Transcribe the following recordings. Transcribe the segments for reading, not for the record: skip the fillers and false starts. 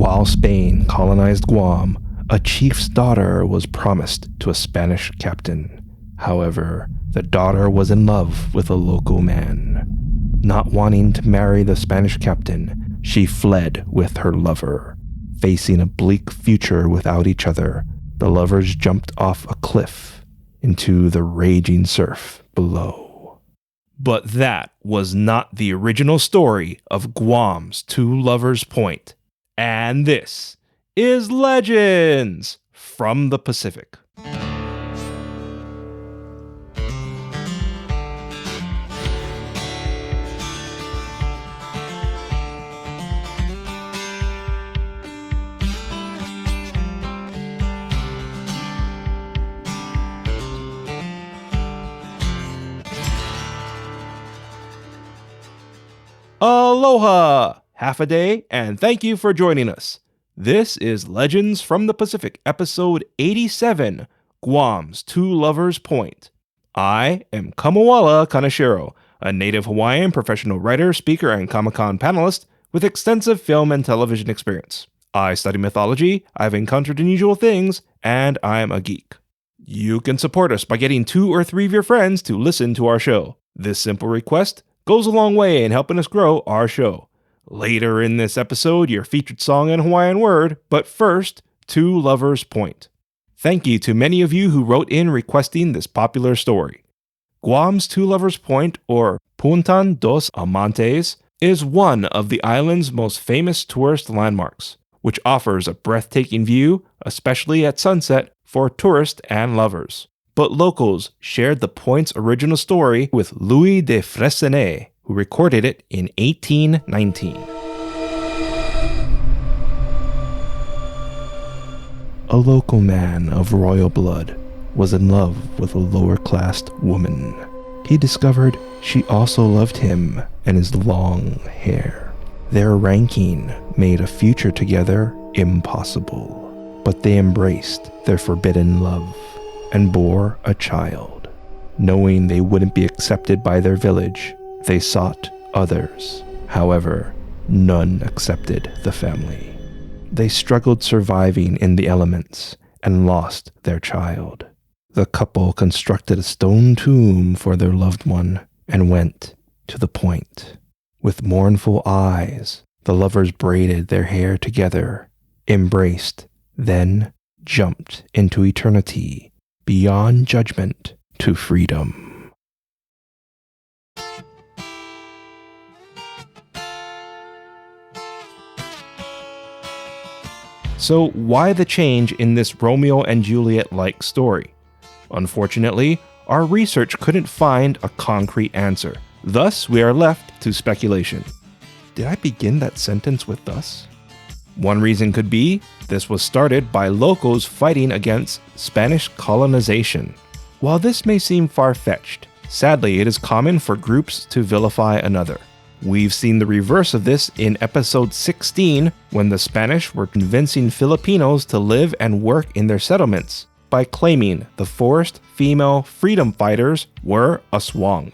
While Spain colonized Guam, a chief's daughter was promised to a Spanish captain. However, the daughter was in love with a local man. Not wanting to marry the Spanish captain, she fled with her lover. Facing a bleak future without each other, the lovers jumped off a cliff into the raging surf below. But that was not the original story of Guam's Two Lovers Point. And this is Legends from the Pacific. Aloha! Half a day, and thank you for joining us. This is Legends from the Pacific, episode 87, Guam's Two Lovers Point. I am Kamawala Kaneshiro, a native Hawaiian professional writer, speaker, and Comic-Con panelist with extensive film and television experience. I study mythology, I've encountered unusual things, and I'm a geek. You can support us by getting 2 or 3 of your friends to listen to our show. This simple request goes a long way in helping us grow our show. Later in this episode, your featured song and Hawaiian word, but first, Two Lovers Point. Thank you to many of you who wrote in requesting this popular story. Guam's Two Lovers Point, or Puntan Dos Amantes, is one of the island's most famous tourist landmarks, which offers a breathtaking view, especially at sunset, for tourists and lovers. But locals shared the point's original story with Louis de Freycinet, who recorded it in 1819. A local man of royal blood was in love with a lower-class woman. He discovered she also loved him and his long hair. Their ranking made a future together impossible, but they embraced their forbidden love and bore a child. Knowing they wouldn't be accepted by their village, they sought others. However, none accepted the family. They struggled surviving in the elements and lost their child. The couple constructed a stone tomb for their loved one and went to the point. With mournful eyes, the lovers braided their hair together, embraced, then jumped into eternity, beyond judgment to freedom. So why the change in this Romeo and Juliet-like story? Unfortunately, our research couldn't find a concrete answer. Thus, we are left to speculation. Did I begin that sentence with thus? One reason could be this was started by locals fighting against Spanish colonization. While this may seem far-fetched, sadly it is common for groups to vilify another. We've seen the reverse of this in episode 16 when the Spanish were convincing Filipinos to live and work in their settlements by claiming the forced female freedom fighters were aswang.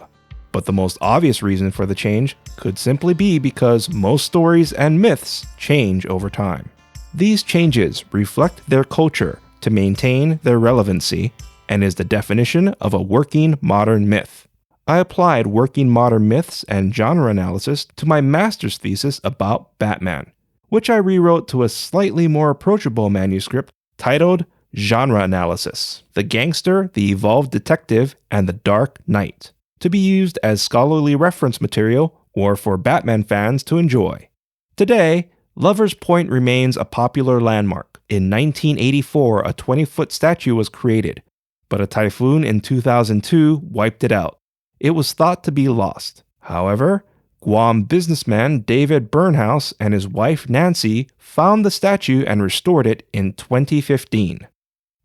But the most obvious reason for the change could simply be because most stories and myths change over time. These changes reflect their culture to maintain their relevancy and is the definition of a working modern myth. I applied working modern myths and genre analysis to my master's thesis about Batman, which I rewrote to a slightly more approachable manuscript titled Genre Analysis: The Gangster, the Evolved Detective, and the Dark Knight, to be used as scholarly reference material or for Batman fans to enjoy. Today, Lover's Point remains a popular landmark. In 1984, a 20-foot statue was created, but a typhoon in 2002 wiped it out. It was thought to be lost. However, Guam businessman David Burnhouse and his wife Nancy found the statue and restored it in 2015.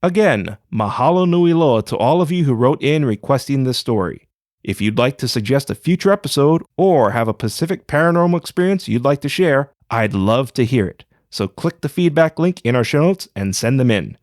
Again, mahalo nui loa to all of you who wrote in requesting this story. If you'd like to suggest a future episode or have a Pacific paranormal experience you'd like to share, I'd love to hear it. So click the feedback link in our show notes and send them in.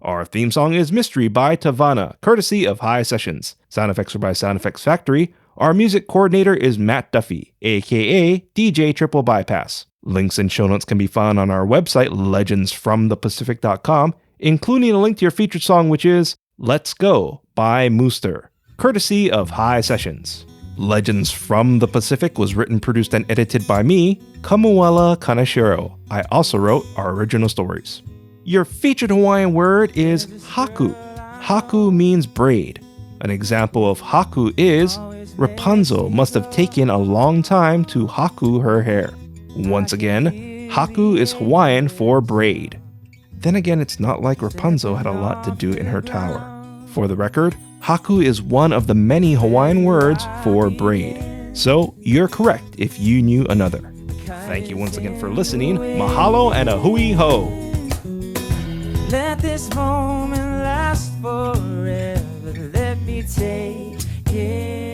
Our theme song is Mystery by Tavana, courtesy of High Sessions. Sound effects are by Sound Effects Factory. Our music coordinator is Matt Duffy, aka DJ TripleBypass. Links and show notes can be found on our website, legendsfromthepacific.com, including a link to your featured song, which is Let's Go by Mooster, courtesy of High Sessions. Legends from the Pacific was written, produced, and edited by me, Kamuela Kaneshiro. I also wrote our original stories. Your featured Hawaiian word is haku. Haku means braid. An example of haku is Rapunzel must have taken a long time to haku her hair. Once again, haku is Hawaiian for braid. Then again, it's not like Rapunzel had a lot to do in her tower. For the record, haku is one of the many Hawaiian words for braid. So you're correct if you knew another. Thank you once again for listening. Mahalo and a hui ho. Let this moment last forever. Let me take it.